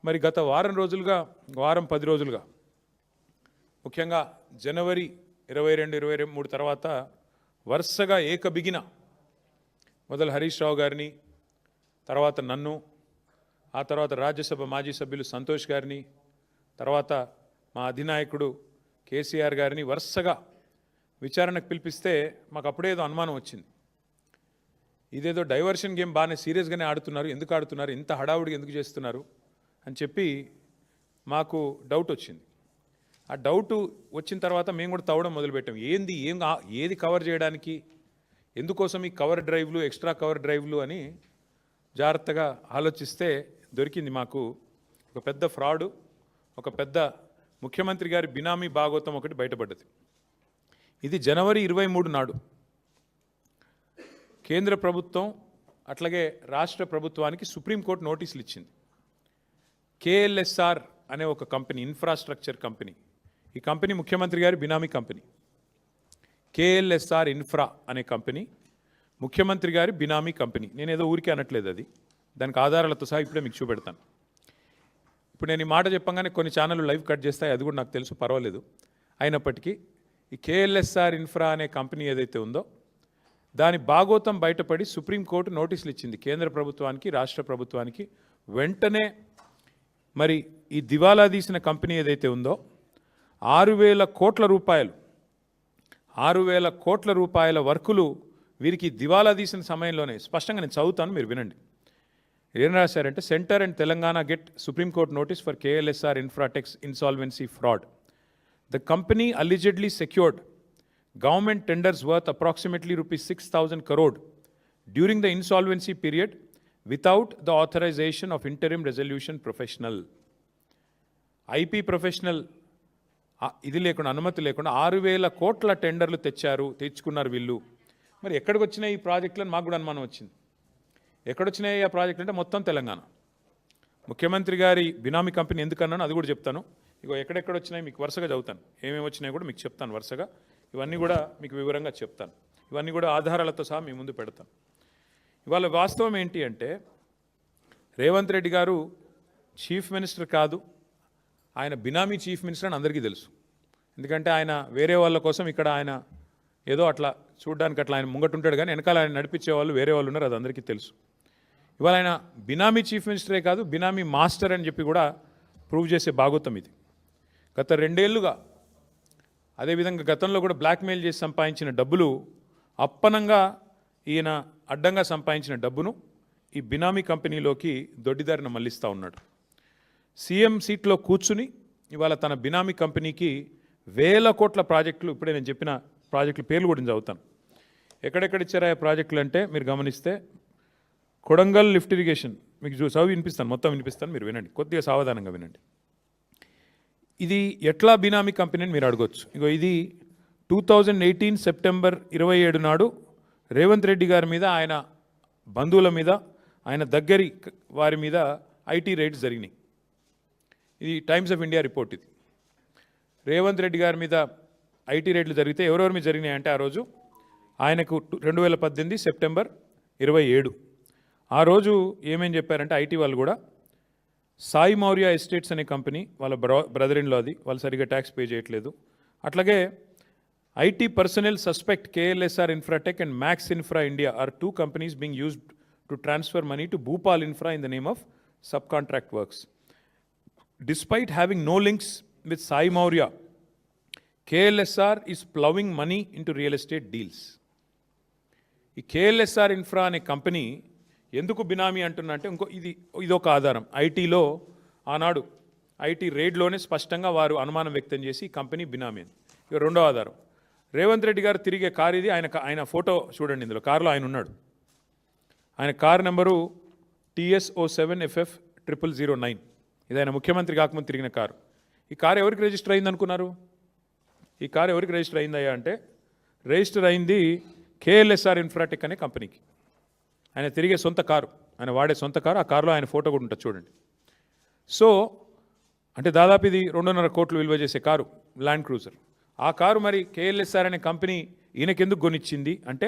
మరి గత వారం 10 రోజులుగా ముఖ్యంగా జనవరి 22, 23 తర్వాత వరుసగా ఏకబిగిన మొదలు హరీష్ రావు గారిని, తర్వాత నన్ను, ఆ తర్వాత రాజ్యసభ మాజీ సభ్యులు సంతోష్ గారిని, తర్వాత మా అధినాయకుడు కేసీఆర్ గారిని వరుసగా విచారణకు పిలిపిస్తే మాకు అప్పుడేదో అనుమానం వచ్చింది. ఇదేదో డైవర్షన్ గేమ్ బాగానే సీరియస్గానే ఆడుతున్నారు, ఎందుకు ఆడుతున్నారు, ఇంత హడావుడిగా ఎందుకు చేస్తున్నారు అని చెప్పి మాకు డౌట్ వచ్చింది. ఆ డౌట్ వచ్చిన తర్వాత మేము కూడా తవ్వడం మొదలుపెట్టాం. ఏది కవర్ చేయడానికి, ఎందుకోసం ఈ కవర్ డ్రైవ్లు, ఎక్స్ట్రా కవర్ డ్రైవ్లు అని జాగ్రత్తగా ఆలోచిస్తే దొరికింది మాకు ఒక పెద్ద ఫ్రాడు, ఒక పెద్ద ముఖ్యమంత్రి గారి బినామీ భాగోతం ఒకటి బయటపడ్డది. ఇది జనవరి 23 నాడు కేంద్ర ప్రభుత్వం అట్లాగే రాష్ట్ర ప్రభుత్వానికి సుప్రీంకోర్టు నోటీసులు ఇచ్చింది. KLSR అనే ఒక కంపెనీ, ఇన్ఫ్రాస్ట్రక్చర్ కంపెనీ, ఈ కంపెనీ ముఖ్యమంత్రి గారి బినామీ కంపెనీ. KLSR ఇన్ఫ్రా అనే కంపెనీ ముఖ్యమంత్రి గారి బినామీ కంపెనీ. నేనేదో ఊరికే అనట్లేదు, అది దానికి ఆధారాలతో సహా ఇప్పుడే మీకు చూపెడతాను. ఇప్పుడు నేను ఈ మాట చెప్పగానే కొన్ని ఛానళ్ళు లైవ్ కట్ చేస్తాయి, అది కూడా నాకు తెలుసు, పర్వాలేదు. అయినప్పటికీ ఈ KLSR ఇన్ఫ్రా అనే కంపెనీ ఏదైతే ఉందో దాని భాగోతం బయటపడి సుప్రీంకోర్టు నోటీసులు ఇచ్చింది కేంద్ర ప్రభుత్వానికి, రాష్ట్ర ప్రభుత్వానికి. వెంటనే మరి ఈ దివాలా తీసిన కంపెనీ ఏదైతే ఉందో 6,000 కోట్ల రూపాయల వర్కులు వీరికి దివాలా తీసిన సమయంలోనే, స్పష్టంగా నేను చదువుతాను, మీరు వినండి. ఏం రాశారంటే, centre and Telangana get Supreme Court notice for KLSR Infratechs insolvency fraud. The company allegedly secured government tenders worth approximately rupees 6,000 crore during the insolvency period without the authorization of interim resolution professional. IP professional ఇది లేకుండా, అనుమతి లేకుండా 6,000 కోట్ల టెండర్లు తెచ్చుకున్నారు వీళ్ళు. మరి ఎక్కడికి వచ్చినాయి ఈ ప్రాజెక్టులను మాకు కూడా అనుమానం వచ్చింది. ఎక్కడొచ్చినాయి ఆ ప్రాజెక్టులు అంటే మొత్తం తెలంగాణ. ముఖ్యమంత్రి గారి బినామీ కంపెనీ ఎందుకన్నాను అది కూడా చెప్తాను. ఇగో ఎక్కడెక్కడ వచ్చినాయి మీకు వరుసగా చదువుతాను, ఏమేమి వచ్చినాయి కూడా మీకు చెప్తాను వరుసగా. ఇవన్నీ కూడా మీకు వివరంగా చెప్తాను, ఇవన్నీ కూడా ఆధారాలతో సహా మీ ముందు పెడతాను. ఇవాళ వాస్తవం ఏంటి అంటే, రేవంత్ రెడ్డి గారు చీఫ్ మినిస్టర్ కాదు, ఆయన బినామీ చీఫ్ మినిస్టర్ అని అందరికీ తెలుసు. ఎందుకంటే ఆయన వేరే వాళ్ళ కోసం ఇక్కడ ఆయన ఏదో అట్లా చూడడానికి అట్లా ఆయన ముంగటుంటాడు, కానీ వెనకాల ఆయన నడిపించే వాళ్ళు వేరే వాళ్ళు ఉన్నారు, అది అందరికీ తెలుసు. ఇవాళ ఆయన బినామీ చీఫ్ మినిస్టరే కాదు, బినామీ మాస్టర్ అని చెప్పి కూడా ప్రూవ్ చేసే భాగోతం ఇది. గత 2 ఏళ్లుగా అదేవిధంగా గతంలో కూడా బ్లాక్మెయిల్ చేసి సంపాదించిన డబ్బులు, అప్పనంగా ఈయన అడ్డంగా సంపాదించిన డబ్బును ఈ బినామీ కంపెనీలోకి దొడ్డిదారిన మళ్లిస్తూ ఉన్నాడు. సీఎం సీట్లో కూర్చుని ఇవాళ తన బినామీ కంపెనీకి 1,000 కోట్ల ప్రాజెక్టులు, ఇప్పుడే నేను చెప్పిన ప్రాజెక్టుల పేర్లు కూడా చదువుతాను. ఎక్కడెక్కడ ఇచ్చారా ఆ ప్రాజెక్టులు అంటే మీరు గమనిస్తే, కొడంగల్ లిఫ్ట్ ఇరిగేషన్ మీకు చదివి వినిపిస్తాను, మొత్తం వినిపిస్తాను, మీరు వినండి, కొద్దిగా సావధానంగా వినండి. ఇది ఎట్లా బినామీ కంపెనీ అని మీరు అడగొచ్చు. ఇగో ఇది 2018 సెప్టెంబర్ 27 నాడు రేవంత్ రెడ్డి గారి మీద, ఆయన బంధువుల మీద, ఆయన దగ్గరి వారి మీద ఐటీ రైడ్స్ జరిగినాయి. ఇది టైమ్స్ ఆఫ్ ఇండియా రిపోర్ట్. ఇది రేవంత్ రెడ్డి గారి మీద ఐటీ రైడ్లు జరిగితే ఎవరెవరి మీద జరిగినాయి అంటే, ఆ రోజు ఆయనకు 2018 సెప్టెంబర్ 27 ఆ రోజు ఏమేం చెప్పారంటే, ఐటీ వాళ్ళు కూడా సాయి మౌర్య ఎస్టేట్స్ అనే కంపెనీ, వాళ్ళ బ్రదర్ ఇన్ లో, అది వాళ్ళు సరిగ్గా ట్యాక్స్ పే చేయట్లేదు. అట్లాగే IT personnel suspect KLSR infratech and Max Infra India are 2 companies being used to transfer money to Bhupal infra in the name of sub contract works. Despite having no links with Sai Mourya, KLSR is flowing money into real estate deals. ఈ KLSR infra అనే company ఎందుకు బినామీ అంటున్నా అంటే, ఇదొక ఆధారం. ఐటీలో ఆనాడు IT రేడ్లోనే స్పష్టంగా వారు అనుమానం వ్యక్తం చేసి ఈ కంపెనీ బినామీ అని. ఇక రెండో ఆధారం, రేవంత్ రెడ్డి గారు తిరిగే కారు ఇది. ఆయన ఫోటో చూడండి, ఇందులో కారులో ఆయన ఉన్నాడు. ఆయన కారు నెంబరు TS07FF0009. ఇది ఆయన ముఖ్యమంత్రి కాకముందు తిరిగిన కారు. ఈ కారు ఎవరికి రిజిస్టర్ అయింది అనుకున్నారు? ఈ కారు ఎవరికి రిజిస్టర్ అయిందయ్యా అంటే, రిజిస్టర్ అయింది KLSR ఇన్ఫ్రాటెక్ అనే కంపెనీకి. ఆయన తిరిగే సొంత కారు, ఆయన వాడే సొంత కారు. ఆ కారులో ఆయన ఫోటో కూడా ఉంటుంది చూడండి. సో అంటే దాదాపు ఇది 2.5 కోట్లు విలువ చేసే కారు, ల్యాండ్ క్రూజర్. ఆ కారు మరి KLSR అనే కంపెనీ ఈయనకెందుకు కొనిచ్చింది అంటే,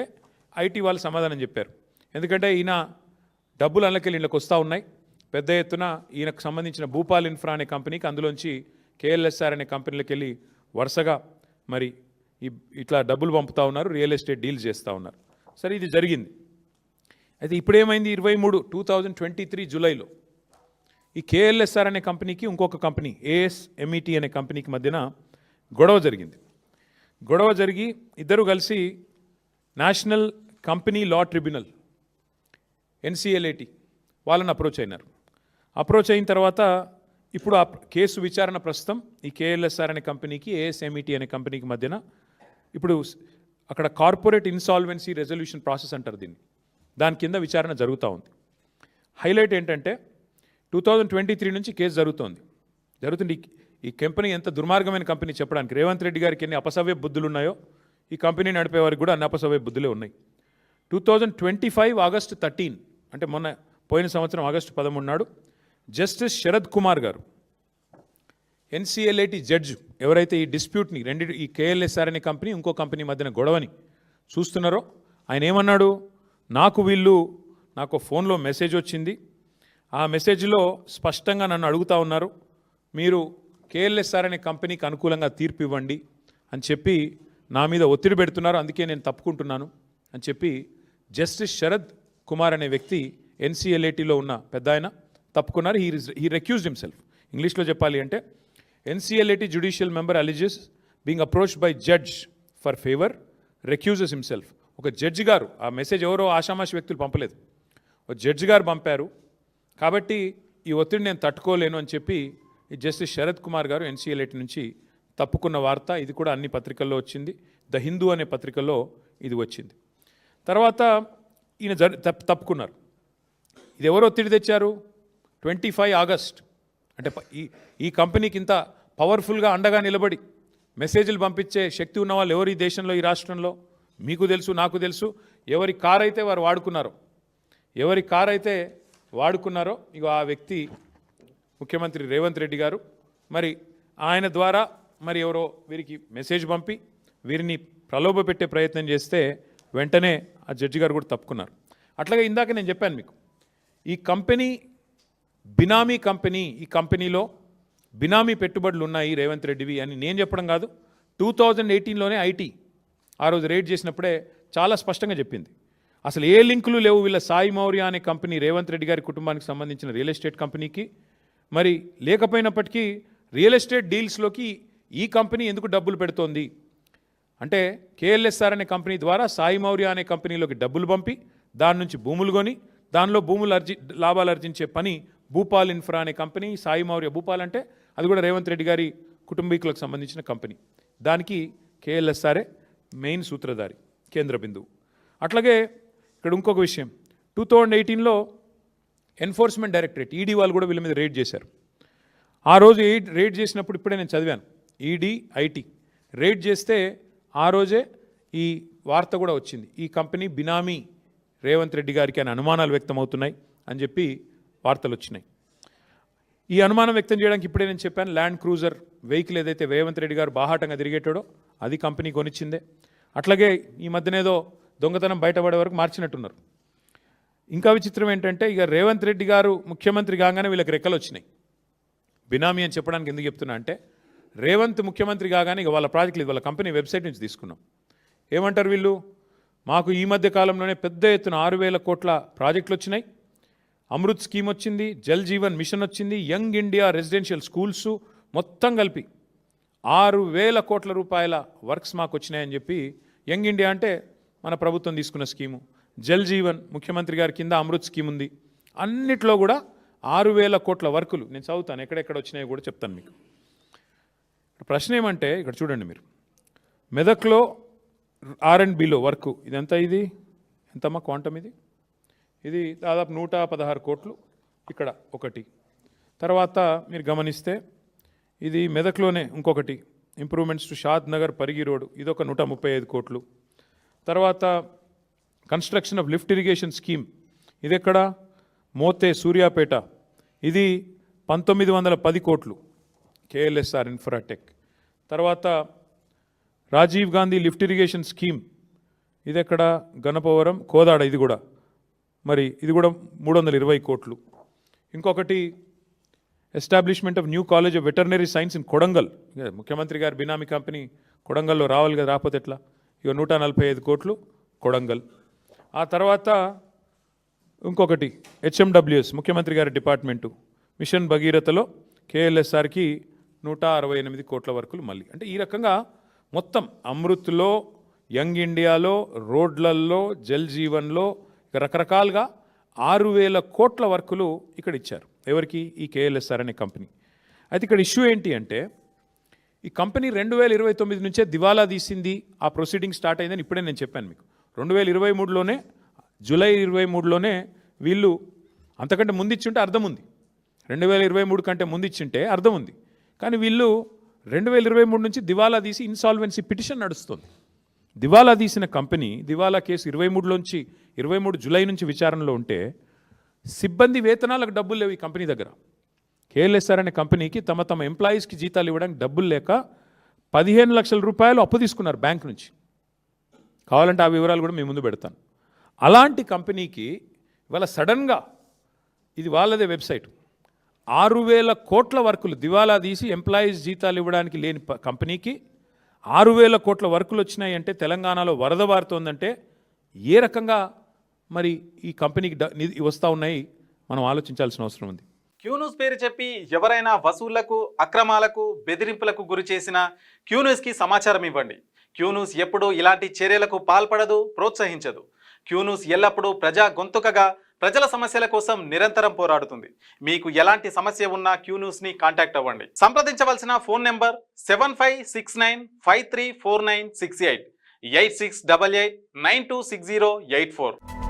ఐటీ వాళ్ళు సమాధానం చెప్పారు. ఎందుకంటే ఈయన డబ్బులు అన్నకెళ్ళి ఇళ్ళకి వస్తూ ఉన్నాయి, పెద్ద ఎత్తున ఈయనకు సంబంధించిన భూపాల్ ఇన్ఫ్రా అనే కంపెనీకి అందులోంచి కేఎల్ఎస్ఆర్ అనే కంపెనీలకు వెళ్ళి వరుసగా మరి ఇట్లా డబ్బులు పంపుతా ఉన్నారు, రియల్ ఎస్టేట్ డీల్స్ చేస్తూ ఉన్నారు. సరే, ఇది జరిగింది. అయితే ఇప్పుడేమైంది, 2023 జూలైలో ఈ కేఎల్ఎస్ఆర్ అనే కంపెనీకి ఇంకొక కంపెనీ ASMET అనే కంపెనీకి మధ్యన గొడవ జరిగింది. గొడవ జరిగి ఇద్దరు కలిసి national company law tribunal NCLAT వాళ్ళని అప్రోచ్ అయినారు. అప్రోచ్ అయిన తర్వాత ఇప్పుడు ఆ కేసు విచారణ ప్రస్తుతం ఈ కేఎల్ఎస్ఆర్ అనే కంపెనీకి ASMET అనే కంపెనీకి మధ్యన ఇప్పుడు అక్కడ కార్పొరేట్ ఇన్సాల్వెన్సీ రెజల్యూషన్ ప్రాసెస్ అంటారు దీన్ని, దాని కింద విచారణ జరుగుతూ ఉంది. హైలైట్ ఏంటంటే 2023 నుంచి కేసు జరుగుతుంది. ఈ కంపెనీ ఎంత దుర్మార్గమైన కంపెనీ చెప్పడానికి రేవంత్ రెడ్డి గారికి ఎన్ని అపసవ్య బుద్ధులు ఉన్నాయో ఈ కంపెనీ నడిపే వారికి కూడా అన్ని అపసవ్య బుద్ధులే ఉన్నాయి. 2025 ఆగస్టు 13 అంటే పోయిన సంవత్సరం ఆగస్టు 13 నాడు జస్టిస్ శరద్ కుమార్ గారు NCLAT జడ్జ్ ఎవరైతే ఈ డిస్ప్యూట్ని ఈ కేఎల్ఎస్ఆర్ అనే కంపెనీ ఇంకో కంపెనీ మధ్యన గొడవని చూస్తున్నారో ఆయన ఏమన్నాడు, నాకు ఫోన్లో మెసేజ్ వచ్చింది, ఆ మెసేజ్లో స్పష్టంగా నన్ను అడుగుతూ ఉన్నారు, మీరు కేఎల్ఎస్ఆర్ అనే కంపెనీకి అనుకూలంగా తీర్పు ఇవ్వండి అని చెప్పి నా మీద ఒత్తిడి పెడుతున్నారు, అందుకే నేను తప్పుకుంటున్నాను అని చెప్పి జస్టిస్ శరద్ కుమార్ అనే వ్యక్తి NCLATలో ఉన్న పెద్ద ఆయన తప్పుకున్నారు. He రెక్యూజ్డ్ himself. ఇంగ్లీష్లో చెప్పాలి అంటే NCLAT judicial member alleges being approached by judge for favour recuses himself. ఒక జడ్జి గారు, ఆ మెసేజ్ ఎవరో ఆషామాషి వ్యక్తులు పంపలేదు, ఒక జడ్జి గారు పంపారు, కాబట్టి ఈ ఒత్తిడి నేను తట్టుకోలేను అని చెప్పి ఈ జస్టిస్ శరద్ కుమార్ గారు NCLAT నుంచి తప్పుకున్న వార్త. ఇది కూడా అన్ని పత్రికల్లో వచ్చింది. ద హిందూ అనే పత్రికల్లో ఇది వచ్చింది. తర్వాత ఈయన తప్పుకున్నారు. ఇది ఎవరు ఒత్తిడి తెచ్చారు, 25 ఆగస్ట్ అంటే ఈ కంపెనీకి ఇంత పవర్ఫుల్గా అండగా నిలబడి మెసేజ్లు పంపించే శక్తి ఉన్న వాళ్ళు ఎవరు ఈ దేశంలో, ఈ రాష్ట్రంలో? మీకు తెలుసు, నాకు తెలుసు. ఎవరి కార్ అయితే వారు వాడుకున్నారో ఇక ఆ వ్యక్తి ముఖ్యమంత్రి రేవంత్ రెడ్డి గారు. మరి ఆయన ద్వారా మరి ఎవరో వీరికి మెసేజ్ పంపి వీరిని ప్రలోభ పెట్టే ప్రయత్నం చేస్తే వెంటనే ఆ జడ్జి గారు కూడా తప్పుకున్నారు. అట్లాగే ఇందాక నేను చెప్పాను మీకు, ఈ కంపెనీ బినామీ కంపెనీ, ఈ కంపెనీలో బినామీ పెట్టుబడులు ఉన్నాయి రేవంత్ రెడ్డివి అని నేను చెప్పడం కాదు. 2018లోనే ఐటీ ఆ రోజు రేడ్ చేసినప్పుడే చాలా స్పష్టంగా చెప్పింది. అసలు ఏ లింకులు లేవు వీళ్ళ సాయి మౌర్య అనే కంపెనీ రేవంత్ రెడ్డి గారి కుటుంబానికి సంబంధించిన రియల్ ఎస్టేట్ కంపెనీకి. మరి లేకపోయినప్పటికీ రియల్ ఎస్టేట్ డీల్స్లోకి ఈ కంపెనీ ఎందుకు డబ్బులు పెడుతోంది అంటే కేఎల్ఎస్ఆర్ అనే కంపెనీ ద్వారా సాయి మౌర్య అనే కంపెనీలోకి డబ్బులు పంపి దాని నుంచి భూములు కొని దానిలో లాభాలు ఆర్జించే పని భూపాల్ ఇన్ఫ్రా అనే కంపెనీ. సాయి మౌర్య భూపాల్ అంటే అది కూడా రేవంత్ రెడ్డి గారి కుటుంబీకులకు సంబంధించిన కంపెనీ. దానికి కేఎల్ఎస్ఆర్ఏ మెయిన్ సూత్రధారి, కేంద్ర బిందువు. అట్లాగే ఇక్కడ ఇంకొక విషయం, 2018లో ఎన్ఫోర్స్మెంట్ డైరెక్టరేట్ ఈడీ వాళ్ళు కూడా వీళ్ళ మీద రేడ్ చేశారు. ఆ రోజు రేడ్ చేసినప్పుడు ఇప్పుడే నేను చదివాను, ఈడీ ఐటీ రేడ్ చేస్తే ఆ రోజే ఈ వార్త కూడా వచ్చింది, ఈ కంపెనీ బినామీ రేవంత్ రెడ్డి గారికి అని అనుమానాలు వ్యక్తమవుతున్నాయి అని చెప్పి వార్తలు వచ్చినాయి. ఈ అనుమానం వ్యక్తం చేయడానికి ఇప్పుడే నేను చెప్పాను, ల్యాండ్ క్రూజర్ వెహికల్ ఏదైతే రేవంత్ రెడ్డి గారు బాహాటంగా తిరిగేటాడో అది కంపెనీ కొనిచ్చిందే. అట్లాగే ఈ మధ్యనేదో దొంగతనం బయటపడే వరకు మార్చినట్టున్నారు. ఇంకా విచిత్రం ఏంటంటే ఇక రేవంత్ రెడ్డి గారు ముఖ్యమంత్రి కాగానే వీళ్ళకి రెక్కలు వచ్చినాయి. బినామీ అని చెప్పడానికి ఎందుకు చెప్తున్నా అంటే రేవంత్ ముఖ్యమంత్రి కాగానే ఇక వాళ్ళ ప్రాజెక్టులు వాళ్ళ కంపెనీ వెబ్సైట్ నుంచి తీసుకున్నాం. ఏమంటారు వీళ్ళు, మాకు ఈ మధ్య కాలంలోనే పెద్ద ఎత్తున 6,000 కోట్ల ప్రాజెక్టులు వచ్చినాయి, అమృత్ స్కీమ్ వచ్చింది, జల్ జీవన్ మిషన్ వచ్చింది, యంగ్ ఇండియా రెసిడెన్షియల్ స్కూల్స్ మొత్తం కలిపి 6,000 కోట్ల రూపాయల వర్క్స్ మాకు వచ్చినాయని చెప్పి, యంగ్ ఇండియా అంటే మన ప్రభుత్వం తీసుకున్న స్కీము, జల్ జీవన్ ముఖ్యమంత్రి గారి కింద అమృత్ స్కీమ్ ఉంది, అన్నిట్లో కూడా 6,000 కోట్ల వర్కులు. నేను చదువుతాను ఎక్కడెక్కడ వచ్చినాయో కూడా చెప్తాను మీకు. ప్రశ్న ఏమంటే ఇక్కడ చూడండి మీరు, మెదక్లో R&Bలో వర్క్ ఇదంతా, ఇది ఎంతమ్మా క్వాంటమ్, ఇది దాదాపు 116 కోట్లు. ఇక్కడ ఒకటి, తర్వాత మీరు గమనిస్తే ఇది మెదక్లోనే ఇంకొకటి, improvements to Shad Nagar Parigi road, ఇదొక 135 కోట్లు. తర్వాత construction of lift irrigation scheme, ఇది ఎక్కడ, మోతే సూర్యాపేట, ఇది 1910 కోట్లు కేఎల్ఎస్ఆర్ ఇన్ఫ్రాటెక్. తర్వాత Rajiv Gandhi lift irrigation scheme, ఇది ఎక్కడ, గణపవరం కోదాడ, ఇది కూడా మరి ఇది కూడా 320 కోట్లు. ఇంకొకటి establishment of new college of veterinary science in Kodangal. ముఖ్యమంత్రి గారి బినామీ కంపెనీ కొడంగల్లో రావాలి కదా, రాకపోతే ఎట్లా? ఇక 145 కోట్లు కొడంగల్. ఆ తర్వాత ఇంకొకటి హెచ్ఎండబ్ల్యూఎస్ ముఖ్యమంత్రి గారి డిపార్ట్మెంటు మిషన్ భగీరథలో కేఎల్ఎస్ఆర్కి 168 కోట్ల వరకు మళ్ళీ. అంటే ఈ రకంగా మొత్తం అమృత్లో, యంగ్ ఇండియాలో, రోడ్లల్లో, జల్ జీవన్లో రకరకాలుగా 6,000 కోట్ల వర్కులు ఇక్కడ ఇచ్చారు. ఎవరికి? ఈ కేఎల్ఎస్ఆర్ అనే కంపెనీ. అయితే ఇక్కడ ఇష్యూ ఏంటి అంటే, ఈ కంపెనీ 2029 నుంచే దివాలా తీసింది. ఆ ప్రొసీడింగ్ స్టార్ట్ అయిందని ఇప్పుడే నేను చెప్పాను మీకు. 2023లోనే జూలై 23లోనే వీళ్ళు, అంతకంటే ముందు ఇచ్చింటే అర్థం ఉంది, 2023 కంటే ముందు ఇచ్చింటే అర్థం ఉంది. కానీ వీళ్ళు 2023 నుంచి దివాలా తీసి ఇన్సాల్వెన్సీ పిటిషన్ నడుస్తుంది. దివాలా తీసిన కంపెనీ, దివాలా కేసు 23 జూలై నుంచి విచారణలో ఉంటే సిబ్బంది వేతనాలకు డబ్బులు లేవు ఈ కంపెనీ దగ్గర. కేఎల్ఎస్ఆర్ అనే కంపెనీకి తమ ఎంప్లాయీస్కి జీతాలు ఇవ్వడానికి డబ్బులు లేక 15 లక్షల రూపాయలు అప్పు తీసుకున్నారు బ్యాంక్ నుంచి. కావాలంటే ఆ వివరాలు కూడా మీ ముందు పెడతాను. అలాంటి కంపెనీకి ఇవాళ సడన్గా, ఇది వాళ్ళదే వెబ్సైట్, 6,000 కోట్ల వర్కులు దివాలా తీసి ఎంప్లాయీస్ జీతాలు ఇవ్వడానికి లేని కంపెనీకి 6,000 కోట్ల వర్కులు వచ్చినాయి అంటే, తెలంగాణలో వరద వారుతోందంటే ఏ రకంగా మరి ఈ కంపెనీకి వస్తూ ఉన్నాయి మనం ఆలోచించాల్సిన అవసరం ఉంది. క్యూన్యూస్ పేరు చెప్పి ఎవరైనా వసూళ్లకు, అక్రమాలకు, బెదిరింపులకు గురి చేసిన క్యూన్యూస్కి సమాచారం ఇవ్వండి. క్యూన్యూస్ ఎప్పుడూ ఇలాంటి చర్యలకు పాల్పడదు, ప్రోత్సహించదు. క్యూన్యూస్ ఎల్లప్పుడూ ప్రజా గొంతుకగా ప్రజల సమస్యల కోసం నిరంతరం పోరాడుతుంది. మీకు ఎలాంటి సమస్య ఉన్నా క్యూన్యూస్ని కాంటాక్ట్ అవ్వండి. సంప్రదించవలసిన ఫోన్ నెంబర్ 7569534968 8688926084.